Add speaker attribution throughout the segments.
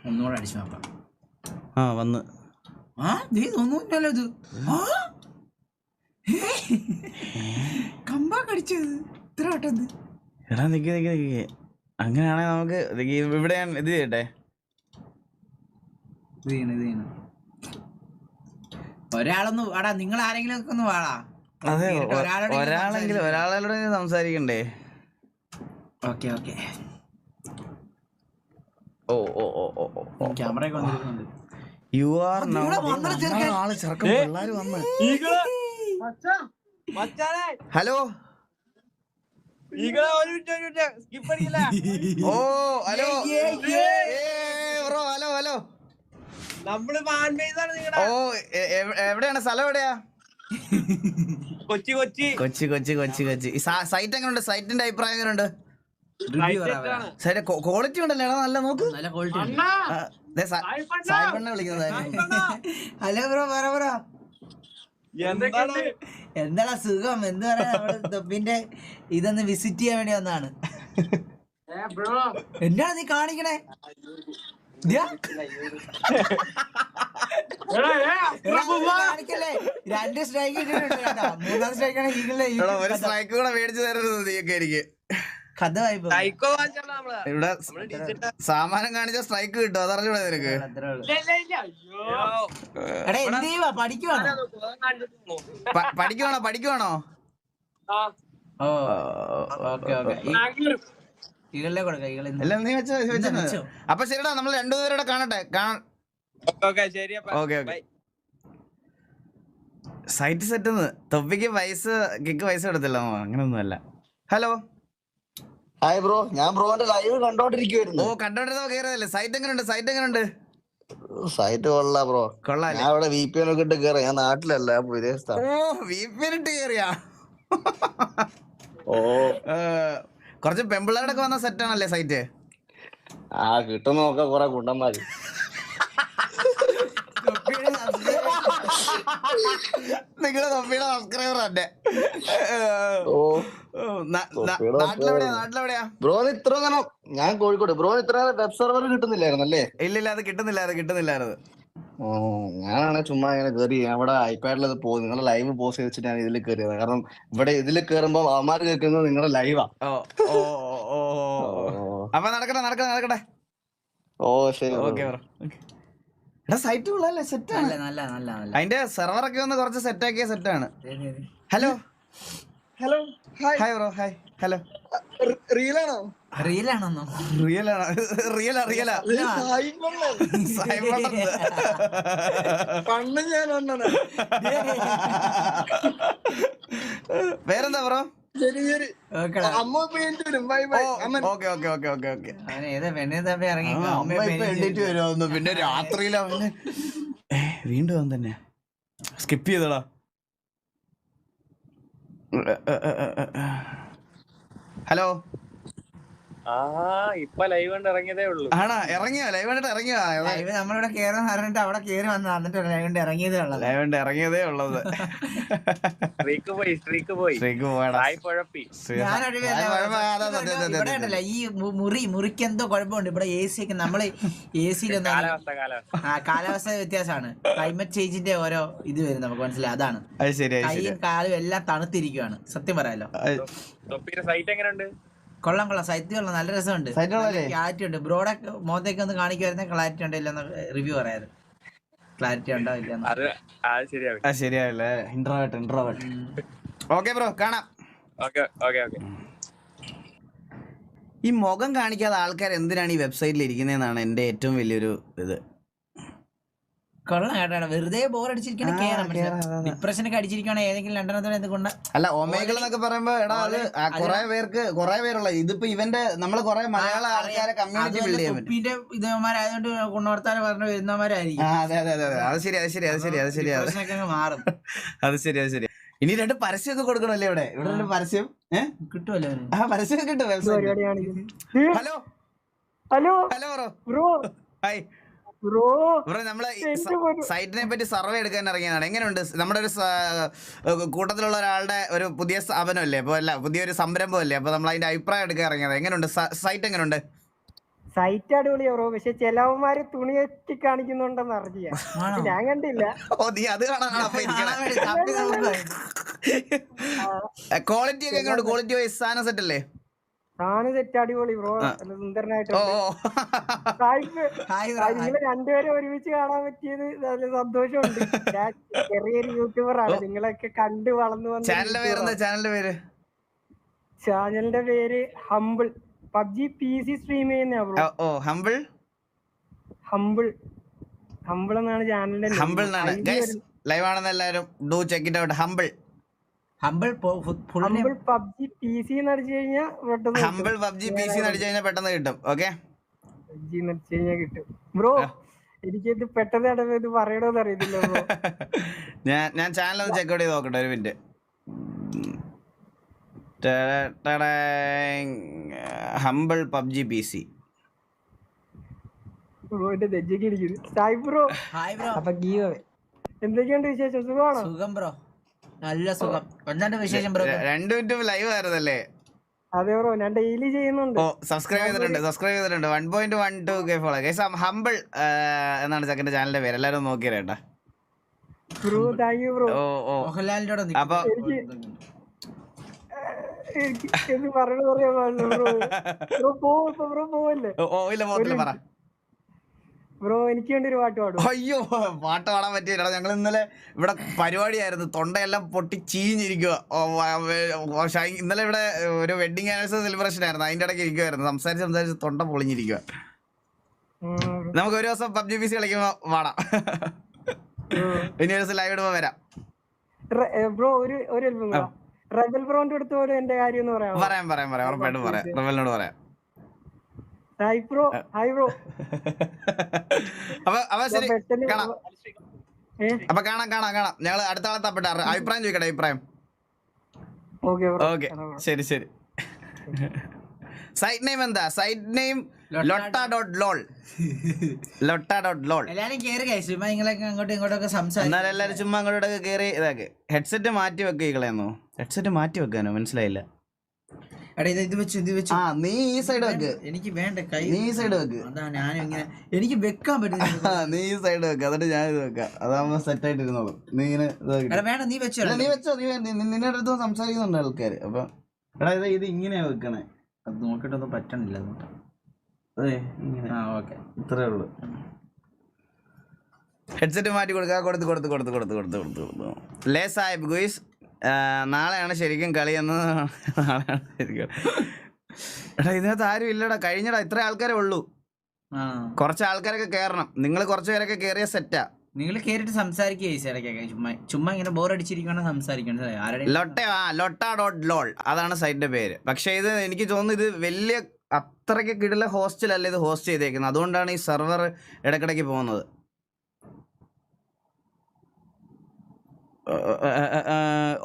Speaker 1: ഒന്നുകൂടെ അടിച്ചു നോക്കാം.
Speaker 2: ആ വന്ന്
Speaker 1: നീ തോന്നുന്നല്ലോ ഇത്. കമ്പാ കടിച്ചത് ഇത്ര പെട്ടെന്ന്.
Speaker 2: എടാ നിക്ക് നിക്ക് നിക്ക്, അങ്ങനെയാണെങ്കിൽ നമുക്ക് ഇവിടെ ഞാൻ ഇത് ചെയ്യട്ടെ.
Speaker 1: ഇത് ചെയ്യണം. ഒരാളൊന്ന് വാടാ, നിങ്ങൾ ആരെങ്കിലും ഒക്കെ ഒന്ന് വാടാ.
Speaker 2: അതെ, ഒരാളോട് സംസാരിക്കണ്ടേ?
Speaker 1: ഓക്കെ
Speaker 2: ഓ
Speaker 1: ക്യാമറയൊക്കെ വന്നിരിക്കുന്നുണ്ട്.
Speaker 2: You are hello. ഓ ഹലോ ബ്രോ, ഹലോ. ഓ എവിടെയാണ് സ്ഥലം? എവിടെയാ? കൊച്ചി. സൈറ്റ് എങ്ങനെയുണ്ട്? സൈറ്റിന്റെ അഭിപ്രായം എങ്ങനെയുണ്ട്? ക്വാളിറ്റി ഉണ്ടല്ലോ നല്ല, നോക്ക്.
Speaker 1: നല്ല ക്വാളിറ്റി ഉണ്ട്.
Speaker 2: സായിപ്പണ്ണ വിളിക്കുന്നത്.
Speaker 1: ഹലോ ബ്രോ, പറ. എന്താടാ സുഖം? എന്ത് പറയാ, നമ്മുടെ തൊപ്പിന്റെ ഇതൊന്ന് വിസിറ്റ് ചെയ്യാൻ വേണ്ടി വന്നാണ്. എന്താണ് നീ കാണിക്കണേ? കാണിക്കല്ലേ, 2 സ്ട്രൈക്ക് ഇട്ടിട്ടുണ്ട് കേട്ടോ. 3ാം സ്ട്രൈക്കാണ്
Speaker 2: ഒരു സ്ട്രൈക്ക് കൂടെ മേടിച്ചു തരുന്നത് നീയൊക്കെ എനിക്ക്.
Speaker 1: കഥ
Speaker 2: ഇവിടെ സാമാനം കാണിച്ച സ്ട്രൈക്ക് കിട്ടും, അതറിഞ്ഞൂടെ നിനക്ക്? പഠിക്കുവാണോ? അപ്പൊ ശരിടാ, നമ്മൾ 2 പേരുടെ കാണട്ടെ. സൈറ്റ് സെറ്റ് തൊപ്പിക്ക് കിക്ക് പൈസ കൊടുത്തില്ല, അങ്ങനൊന്നും അല്ല. ഹലോ.
Speaker 3: ഹായ് ബ്രോ, ഞാൻ ബ്രോന്റെ ലൈവ് കണ്ടോണ്ടിരിക്കുവായിരുന്നു.
Speaker 2: ഓ, കണ്ടോണ്ടിരുന്നോ? കേറിയതല്ലേ? സൈറ്റ് എങ്ങനെയുണ്ട്?
Speaker 3: സൈറ്റ് കൊള്ളാം ബ്രോ. ഞാൻ ഇവിടെ VPN ഒക്കെ ഇട്ട് കേറി. ഞാൻ നാട്ടിലല്ല, വിദേശത്താണ്.
Speaker 2: ഓ, VPN ഇട്ട് കേറിയാ?
Speaker 3: ഓ,
Speaker 2: കുറച്ച് പെമ്പിള്ളേരൊക്കെ വന്ന സെറ്റ് ആണല്ലേ സൈറ്റ്?
Speaker 3: കിട്ടുന്ന നോക്ക കൊറേ കുണ്ടന്മാര്.
Speaker 2: നിങ്ങള് തൊപ്പിയുടെ സബ്സ്ക്രൈബർ തന്നെ. നാട്ടിലെവിടെയാ?
Speaker 3: ബ്രോ ഇത്ര നേരം ഞാൻ കോഴിക്കോട്. ബ്രോ ഇത്ര വെബ് സെർവർ കിട്ടുന്നില്ലായിരുന്നല്ലേ?
Speaker 2: ഇല്ലില്ല, അത് കിട്ടുന്നില്ലായിരുന്നു.
Speaker 3: ഞാനാണ് ചുമ്മാ ഇങ്ങനെ കയറി അവിടെ ഐപാഡിൽ നിങ്ങളുടെ ലൈവ് പോസ്റ്റ് വെച്ചിട്ട് ഞാൻ ഇതിൽ കയറിയത്. കാരണം ഇവിടെ ഇതിൽ കയറുമ്പോ അവന്മാര് കേൾക്കുന്നത് നിങ്ങളുടെ ലൈവാ.
Speaker 2: അപ്പൊ നടക്കട്ടെ.
Speaker 3: ഓ ശരി.
Speaker 2: സൈറ്റ് കൊള്ളാല്ലേ? സെറ്റ് ആണ്,
Speaker 1: നല്ല.
Speaker 2: അതിന്റെ സെർവറൊക്കെ ഒന്ന് കുറച്ച് സെറ്റ് ആക്കിയ സെറ്റാണ്. Hello hi bro. Hi. Hello.
Speaker 3: റീലാണോ?
Speaker 1: റിയലാണോ?
Speaker 2: റിയലാ. വേറെന്താ ബ്രോ? പിന്നെ രാത്രിയിലാ വീണ്ടും തന്നെ സ്കിപ്പ് ചെയ്തടാ. ഹലോ.
Speaker 4: ഇപ്പൊ ലൈവ് കണ്ട് ഇറങ്ങിയതേ ഉള്ളൂ.
Speaker 2: ആണോ? ലൈവ് കണ്ടിട്ട് ഇറങ്ങിയോ?
Speaker 1: നമ്മളിവിടെ കേറാൻ പറഞ്ഞിട്ട് അവിടെ കേറി വന്നു, എന്നിട്ട് ലൈവ് കണ്ട് ഇറങ്ങിയതേ ഉള്ളത്.
Speaker 4: സ്ട്രീക്ക് പോയി.
Speaker 1: ഇവിടെ ഉണ്ടല്ലോ ഈ മുറിക്ക് എന്തോ കുഴപ്പമുണ്ട്. ഇവിടെ AC ഒക്കെ നമ്മള് AC-ലൊന്നും കാലാവസ്ഥ വ്യത്യാസമാണ്. ക്ലൈമറ്റ് ചേഞ്ചിന്റെ ഓരോ ഇത് വരും, നമുക്ക് മനസ്സിലായി. അതാണ് കൈയും കാലും എല്ലാം തണുത്തിരിക്കുവാണ്, സത്യം പറയാലോ.
Speaker 4: സൈറ്റ് എങ്ങനെയുണ്ട്?
Speaker 1: കൊള്ളാം. സൈറ്റ് കൊള്ളാം, നല്ല രസമുണ്ട്, ക്ലാരിറ്റി ഉണ്ട്. ബ്രോയുടെ മുഖത്തേക്ക് ഒന്ന് കാണിക്കുവായിരുന്നെ ക്ലാരിറ്റി ഉണ്ടോ ഇല്ലെന്ന് റിവ്യൂ പറയാറ്. ക്ലാരിറ്റി ഉണ്ടോ ഇല്ല
Speaker 2: ശരിയാവില്ലേ? ഇൻട്രോവേർട്ട്. ഓക്കെ ബ്രോ, കാണാം. ഈ മുഖം കാണിക്കാതെ ആൾക്കാർ എന്തിനാണ് ഈ വെബ്സൈറ്റിൽ ഇരിക്കുന്നതെന്നാണ് എന്റെ ഏറ്റവും വലിയൊരു ഇത്.
Speaker 1: കൊള്ളാം കേട്ടോ, വെറുതെ ബോറടിച്ചിരിക്കണ ഡിപ്രഷനൊക്കെ അടിച്ചിരിക്കണ ഏതെങ്കിലും രണ്ടെണ്ണത്തോടെ എന്തുകൊണ്ട്
Speaker 2: അല്ല. ഒമേഗിൾ എന്നൊക്കെ പറയുമ്പോ എടാ അത് കുറെ പേരുള്ള ഇതിപ്പോ ഇവന്റെ നമ്മള് കുറെ മലയാള ആൾക്കാരെ കമ്മ്യൂണിറ്റി ബിൽഡ് ചെയ്യാൻ പറ്റും.
Speaker 1: ഇതേമാരായതുകൊണ്ട് ഗുണവർത്താനം പറഞ്ഞു വരുന്നവരായിരിക്കും.
Speaker 2: അതെ. അത് ശരി
Speaker 1: മാറും.
Speaker 2: അത് ശരി. ഇനി 2 പരസ്യമൊക്കെ കൊടുക്കണല്ലേ ഇവിടെ 2 പരസ്യം
Speaker 1: കിട്ടുമല്ലോ.
Speaker 2: പരസ്യം കിട്ടും website. Hello bro. Hi bro. നമ്മള് സൈറ്റിനെ പറ്റി സർവേ എടുക്കാൻ ഇറങ്ങിയതാണ്. എങ്ങനെയുണ്ട്? നമ്മുടെ ഒരു കൂട്ടത്തിലുള്ള ഒരാളുടെ ഒരു പുതിയ സ്ഥാപനമല്ലേ, അപ്പൊ അല്ല പുതിയൊരു സംരംഭമല്ലേ, അപ്പൊ നമ്മൾ അതിന്റെ അഭിപ്രായം എടുക്കാൻ ഇറങ്ങിയത്. എങ്ങനെയുണ്ട് സൈറ്റ്? എങ്ങനെയുണ്ട്?
Speaker 5: സൈറ്റ് അടിപൊളിയാ ബ്രോ. പക്ഷെ ചിലവന്മാര് തുണി വെച്ച് കാണിക്കുന്നുണ്ടെന്ന് അറിയാം. ഞാൻ കണ്ടില്ല.
Speaker 2: നീ അത് ക്വാളിറ്റി ഒക്കെ എങ്ങനെയുണ്ട്? ക്വാളിറ്റി വൈസ് സാധനം സെറ്റ് അല്ലേ?
Speaker 5: സാധനം സെറ്റ് അടിപൊളി ബ്രോ. സുന്ദരനായിട്ടുണ്ട്. നിങ്ങള് രണ്ടുപേരും ഒരുമിച്ച് കാണാൻ പറ്റിയത് നല്ല സന്തോഷമുണ്ട്. ഞാൻ ചെറിയൊരു യൂട്യൂബറാണ്. നിങ്ങളൊക്കെ കണ്ട് വളർന്നു വന്ന ചാനലിന്റെ പേര് ഹംബിൾ. പബ്ജി PC സ്ട്രീം ചെയ്യുന്ന ബ്രോ.
Speaker 2: ഹംബിൾ
Speaker 5: എന്നാണ് ചാനലിന്റെ
Speaker 2: ലൈവ് ആണെന്ന് എല്ലാവരും do check it out. Humble
Speaker 5: PUBG PC അടിച്ചു കഴിഞ്ഞാൽ
Speaker 2: ഹംബിൾ പബ്ജി PC അടിച്ചു കഴിഞ്ഞാൽ പെട്ടെന്ന് കിട്ടും. ഓക്കെ
Speaker 5: കിട്ടും ബ്രോ. എനിക്കിത് പെട്ടെന്ന് ഇത് പറയണോന്ന് അറിയത്തില്ല ബ്രോ.
Speaker 2: ഞാൻ ചാനൽ ഒന്ന് ചെക്ക് ഔട്ട് ചെയ്ത് നോക്കട്ടെ ഒരു മിനിറ്റ്. Humble PUBG PC.
Speaker 5: എന്തൊക്കെയുണ്ട് വിശേഷം? സുഖമാണോ?
Speaker 1: സുഖം ബ്രോ, നല്ല സുഖം. എന്താണ് വിശേഷം ബ്രോ?
Speaker 2: 2 minute live ആയിരുന്നല്ലേ?
Speaker 5: അതെ ബ്രോ, ഞാൻ ഡെയിലി ചെയ്യുന്നുണ്ട്.
Speaker 2: സബ്സ്ക്രൈബ് ചെയ്തിട്ടുണ്ട് 1.12K ഫോളോ. ഹംബിൾ എന്നാണ് ചെക്കന്റെ ചാനലിന്റെ പേര്. എല്ലാരും നോക്കിയേട്ടാ
Speaker 5: ബ്രോ. Thank you bro.
Speaker 2: അപ്പൊ
Speaker 5: ബ്രോ എനിക്ക് വേണ്ടി ഒരു പാട്ട് പാടും.
Speaker 2: അയ്യോ, പാട്ട് പാടാൻ പറ്റിയില്ല. ഞങ്ങൾ ഇന്നലെ ഇവിടെ പരിപാടിയായിരുന്നു, തൊണ്ടയെല്ലാം പൊട്ടി ചീഞ്ഞിരിക്കുക. ഇന്നലെ ഇവിടെ ഒരു വെഡിങ് ആനിവേഴ്സറി സെലിബ്രേഷൻ ആയിരുന്നു, അതിന്റെ ഇടയ്ക്ക് ഇരിക്കുവായിരുന്നു. സംസാരിച്ച് തൊണ്ട പൊളിഞ്ഞിരിക്കുക. നമുക്ക് ഒരു ദിവസം പബ്ജി PC കളിക്കുമ്പോ പാടാം. ഇനി ഒരു ദിവസം ലൈവ് ഇടുമ്പോ വരാം
Speaker 5: ബ്രോ. ഒരു റബൽ ബ്രോന്റെ അടുത്ത് പോലും എന്റെ കാര്യം ഒന്ന് പറയാം.
Speaker 2: ഉറപ്പായിട്ടും പറയാം. റബലിനോട് പറയാം.
Speaker 5: Hi bro.
Speaker 2: അപ്പൊ ശരി, കാണാം. അപ്പൊ കാണാം. ഞങ്ങള് അടുത്ത ആളെ തപ്പിട്ട അഭിപ്രായം ചോദിക്കട്ടെ. അഭിപ്രായം ഓക്കെ. ശരി. സൈറ്റ് നെയിം എന്താ? Site name lotta.lol. എന്നാലും എല്ലാരും ചുമ്മാ അങ്ങോട്ടൊക്കെ കേറി ഇതാക്ക്. ഹെഡ്സെറ്റ് മാറ്റി വെക്കുന്നോ? ഹെഡ്സെറ്റ് മാറ്റി വെക്കാനോ? മനസ്സിലായില്ല. നീ ഈ സൈഡ് വെക്ക്.
Speaker 1: എനിക്ക് വേണ്ട,
Speaker 2: നീ ഈ സൈഡ് വെക്ക്.
Speaker 1: എനിക്ക് വെക്കാൻ പറ്റും.
Speaker 2: നീ ഈ സൈഡ് വെക്ക്, എന്നിട്ട് ഞാൻ ഇത് വെക്കാം. അതാകുമ്പോ സെറ്റ് ആയിട്ട് ഇരുന്നോളൂ. നീ ഇങ്ങനെ
Speaker 1: വേണ്ട, നീ വെച്ചോ.
Speaker 2: നിന്നെ അടുത്ത് സംസാരിക്കുന്നുണ്ട് ആൾക്കാര്. അപ്പൊ എടാ ഇത് ഇങ്ങനെയാ വെക്കണേ.
Speaker 1: അത് നോക്കിട്ടൊന്നും പറ്റണില്ല.
Speaker 2: അതെ, ഇങ്ങനെ. ഇത്രേ ഉള്ളു. ഹെഡ്സെറ്റ് മാറ്റി കൊടുത്തു. ലേ സാഹിബ് ഗുയിസ്, നാളെയാണ് ശരിക്കും കളിയെന്ന്. നാളെയാണ് ശരിക്കും. എടാ ഇതിനകത്ത് ആരും ഇല്ലടാ, കഴിഞ്ഞടാ. ഇത്ര ആൾക്കാരെ ഉള്ളൂ. കുറച്ച് ആൾക്കാരൊക്കെ കേറണം. നിങ്ങൾ കുറച്ച് പേരൊക്കെ കേറിയ സെറ്റാ.
Speaker 1: നിങ്ങൾ കേറിട്ട് സംസാരിക്കുക. ചുമ്മാ ഇങ്ങനെ ബോർ അടിച്ചിരിക്കണം, സംസാരിക്കണം.
Speaker 2: lotta.lol അതാണ് സൈറ്റിന്റെ പേര്. പക്ഷെ ഇത് എനിക്ക് തോന്നുന്നു ഇത് വലിയ അത്രയ്ക്ക് കിടല ഹോസ്റ്റലല്ല ഇത് ഹോസ്റ്റ് ചെയ്തേക്കുന്നത്. അതുകൊണ്ടാണ് ഈ സെർവർ ഇടക്കിടയ്ക്ക് പോകുന്നത്.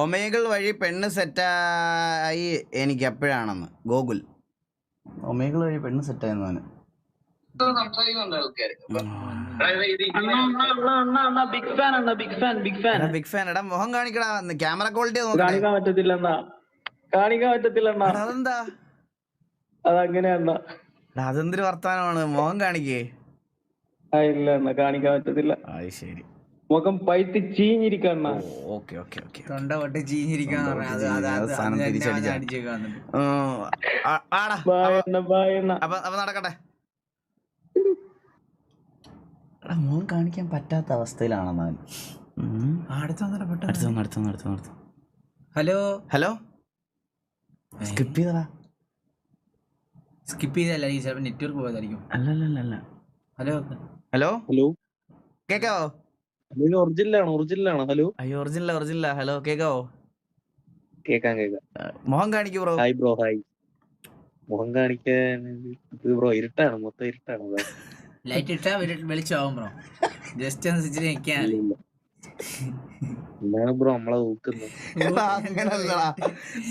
Speaker 2: ഒമേഗിൾ വഴി പെണ്ണ് സെറ്റായി എനിക്ക് എപ്പോഴാണെന്ന് ഗോകുൽ. ഒമേഗിൾ വഴി പെണ്ണ് സെറ്റായെന്നാണ്. Big fan. എടാ മുഖം കാണിക്കടാ. ക്യാമറ ക്വാളിറ്റി
Speaker 4: കാണിക്കാൻ പറ്റത്തില്ല.
Speaker 2: അതെന്താ?
Speaker 4: അതങ്ങനെയാ.
Speaker 2: അതെന്തൊരു വർത്താനമാണ്? മുഖം കാണിക്കേ.
Speaker 4: ഇല്ല, കാണിക്കാൻ പറ്റത്തില്ല.
Speaker 2: ശരി.
Speaker 4: മുഖം പൈത്ത് ചീഞ്ഞിരിക്കണ.
Speaker 2: ഓക്കെ.
Speaker 1: തൊണ്ട പൊട്ടി ചീഞ്ഞിരിക്കാൻ.
Speaker 2: അപ്പൊ നടക്കട്ടെ. മുഖം കാണിക്കാൻ പറ്റാത്ത അവസ്ഥയിലാണെന്നാ. അടുത്ത. ഹലോ.
Speaker 1: സ്കിപ്പ് ചെയ്തല്ല, ചിലപ്പോ നെറ്റ്വർക്ക് പോയതായിരിക്കും.
Speaker 2: അല്ല. ഹലോ കേക്കാവോ?
Speaker 4: ഒറിജിനലാണ്. ഹലോ.
Speaker 2: അയ്യോ ഒറിജിനൽ. ഹലോ കേക്കാവോ?
Speaker 4: കേക്കാം.
Speaker 2: മുഖം കാണിക്കൂ ബ്രോ.
Speaker 4: Hi bro. ഹായ്. മുഖം കാണിക്കാൻ ബ്രോ ഇരുട്ടാണ്, മൊത്തം ഇരുട്ടാണ്.
Speaker 1: ലൈറ്റ് ഇട്ടാ വെളിച്ചാവും ബ്രോ. ജസ്റ്റ് ഒന്ന് സ്വിച്ച് നിൽക്കാൻ.
Speaker 4: എന്താണ് ബ്രോ നമ്മളെ നോക്കുന്നത്?
Speaker 2: അങ്ങനല്ലടാ,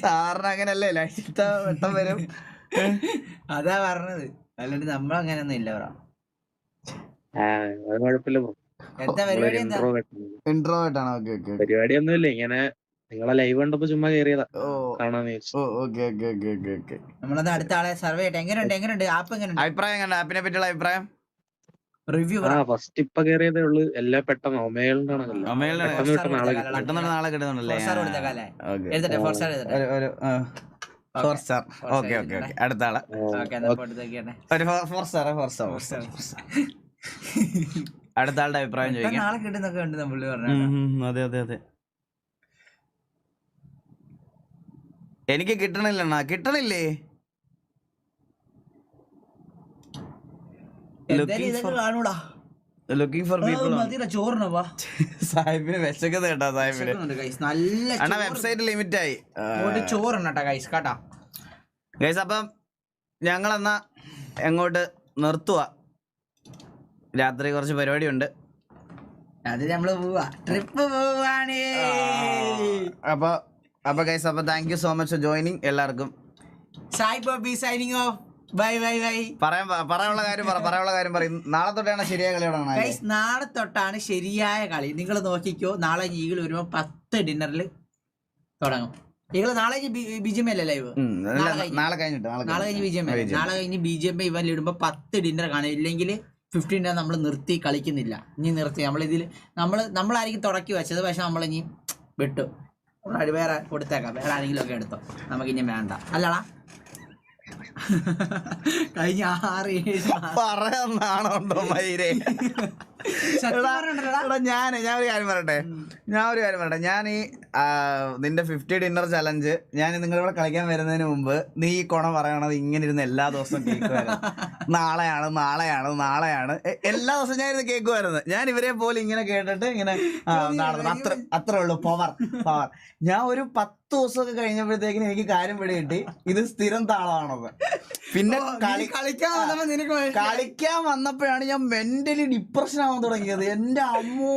Speaker 2: സാറിന് അങ്ങനല്ലേ? ലൈറ്റ് ഇട്ടാ വെട്ടം വരും.
Speaker 1: അതാ പറഞ്ഞത്. അല്ലാണ്ട് നമ്മളങ്ങനൊന്നും ഇല്ല ബ്രോ.
Speaker 4: അത് കുഴപ്പമില്ല ബ്രോ.
Speaker 1: എന്താ പരിപാടി?
Speaker 2: ഇൻട്രോവേർട്ട് ആണ്.
Speaker 4: പരിപാടിയൊന്നുമില്ല, ഇങ്ങനെ നിങ്ങളെ ലൈവ് കണ്ടപ്പോ ചുമ്മാ കേറിയതാ
Speaker 2: ഓ
Speaker 4: കാണാന്ന് വിചാരിച്ചു.
Speaker 2: Okay okay okay okay okay.
Speaker 1: നമ്മളത് അടുത്ത ആളെ സർവേ ചെയ്യട്ടെ. എങ്ങനെയുണ്ട് ആപ്പ് എങ്ങനെയുണ്ട്?
Speaker 2: അഭിപ്രായം കണ്ട ആപ്പിനെ പറ്റിയുള്ള അഭിപ്രായം?
Speaker 1: റിവ്യൂ
Speaker 4: ഫസ്റ്റ് ഇപ്പൊ കേറിയതേ ഉള്ളു. എല്ലാം പെട്ടെന്ന് ഒമേളിലാണല്ലോ. പെട്ടെന്ന് കിട്ടുന്ന ആളെ കിട്ടും.
Speaker 2: പെട്ടെന്ന് നാളെ കിട്ടുന്നുണ്ടല്ലേ?
Speaker 1: 4 സ്റ്റാർ കൊടുത്തേക്കാല്ലേ?
Speaker 2: ഓക്കെ
Speaker 1: എഴുതട്ടെ 4 സ്റ്റാർ എഴുതട്ടെ.
Speaker 2: ഒരു 4 സ്റ്റാർ. Okay okay okay. അടുത്ത ആളെ
Speaker 1: ഓക്കെ എന്നാ പോട്ട് നോക്കിയാട്ടെ.
Speaker 2: ഒരു 4 സ്റ്റാർ. അടുത്ത ആളുടെ അഭിപ്രായം ചോദിക്കാം.
Speaker 1: നാളെ കിട്ടുന്നൊക്കെ ഉണ്ട് പുള്ളി പറഞ്ഞു.
Speaker 2: അതെ അതെ അതെ. എനിക്ക് കിട്ടണില്ലണ്ണാ. കിട്ടണില്ലേ?
Speaker 1: എന്തായാലും ഇതൊക്കെ കാണൂടാ.
Speaker 2: Looking for people.
Speaker 1: ചോറിനവാ
Speaker 2: സാഹിബിന് വിശക്കുന്നത് കേട്ടാ. സാഹിബിന്
Speaker 1: നല്ല
Speaker 2: അണ്ണാ വെബ്സൈറ്റ് ലിമിറ്റ് ആയി.
Speaker 1: ചോറുണ്ടാ ഗൈസ് കേട്ടാ.
Speaker 2: ഗൈസ് അപ്പം ഞങ്ങളെന്നാ എങ്ങോട്ട് നിർത്തുക. രാത്രി കുറച്ച് പരിപാടിയുണ്ട്.
Speaker 1: അത് നമ്മള് പോവാ, ട്രിപ്പ് പോവാണ്.
Speaker 2: അപ്പൊ ഗൈസ് അപ്പൊ thank you so much for joining എല്ലാവർക്കും.
Speaker 1: Sai Bobby signing off. Bye bye bye.
Speaker 2: പറയാനുള്ള കാര്യം പറയും. നാളെ തൊട്ടാണ് ശരിയായ കളി തുടങ്ങുന്നത്.
Speaker 1: ഗൈസ് നാളെ തൊട്ടാണ് ശരിയായ കളി. നിങ്ങൾ നോക്കിക്കോ. നാളെ ഈഗിൾ വരുമ്പോ 10 ഡിന്നറിൽ തുടങ്ങും. ഈഗിൾ നാളെ BGMI അല്ലേ ലൈവ്?
Speaker 2: നാളെ കഴിഞ്ഞ്
Speaker 1: BGMI. നാളെ കഴിഞ്ഞ് BGMI ഇവൻ ഇടുമ്പോ 10 ഡിന്നർ കാണും. ഇല്ലെങ്കിൽ 15 ഡിന്നർ നമ്മൾ നിർത്തി കളിക്കുന്നില്ല. ഇനി നിർത്തി നമ്മളായിരിക്കും തുടക്കി വെച്ചത്. പക്ഷെ നമ്മളിനി വിട്ടു. വേറെ കൊടുത്തേക്കാം. വേറെ ആരെങ്കിലും ഒക്കെ എടുത്തോ. നമുക്കിനി വേണ്ട അല്ലടാ. കഴിഞ്ഞ 6-7
Speaker 2: പറയാണോ മൈരേ? ഞാനൊരു കാര്യം പറയട്ടെ. ഞാൻ ഈ നിന്റെ 50 ഡിന്നർ ചലഞ്ച് ഞാൻ നിങ്ങളിവിടെ കളിക്കാൻ വരുന്നതിന് മുമ്പ് നീ ഈ കൊണ പറയണത് ഇങ്ങനെ ഇരുന്ന് എല്ലാ ദിവസവും കേൾക്കുമായിരുന്നു. നാളെയാണ് എല്ലാ ദിവസവും ഞാൻ ഇരുന്ന് കേൾക്കുമായിരുന്നു. ഞാൻ ഇവരെ പോലെ ഇങ്ങനെ കേട്ടിട്ട് ഇങ്ങനെ അത്രേ ഉള്ളൂ. പവർ. ഞാൻ ഒരു 10 ദിവസമൊക്കെ കഴിഞ്ഞപ്പോഴത്തേക്കിന് എനിക്ക് കാര്യം പിടി കിട്ടി. ഇത് സ്ഥിരം താളമാണത്. പിന്നെ കളിക്കാൻ വന്നപ്പോഴാണ് ഞാൻ മെന്റലി ഡിപ്രഷൻ ആവാൻ തുടങ്ങിയത്. എന്റെ അമ്മോ,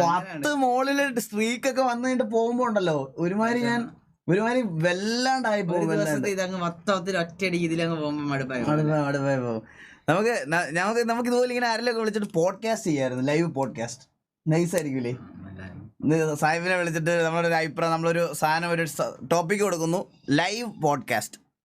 Speaker 2: 10 മോളില് സ്ട്രീക്ക് ഒക്കെ വന്നിട്ട് പോകുമ്പോ ഉണ്ടല്ലോ ഒരുമാതിരി വല്ലാണ്ടായി പോകും.
Speaker 1: മൊത്തത്തിൽ ഒറ്റയടി ഇതിലങ്ങ് പോകുമ്പോ മടുപ്പായി
Speaker 2: പോകും. നമുക്ക് ഇതുപോലെ ഇങ്ങനെ ആരെങ്കിലും വിളിച്ചിട്ട് പോഡ്കാസ്റ്റ് ചെയ്യായിരുന്നു. ലൈവ് പോഡ്കാസ്റ്റ് നൈസ് ആയിരിക്കൂലേ? സാഹിബിനെ വിളിച്ചിട്ട് നമ്മളൊരു അഭിപ്രായം, നമ്മളൊരു സാധനം, ഒരു ടോപ്പിക് കൊടുക്കുന്നു, ലൈവ് പോഡ്കാസ്റ്റ്.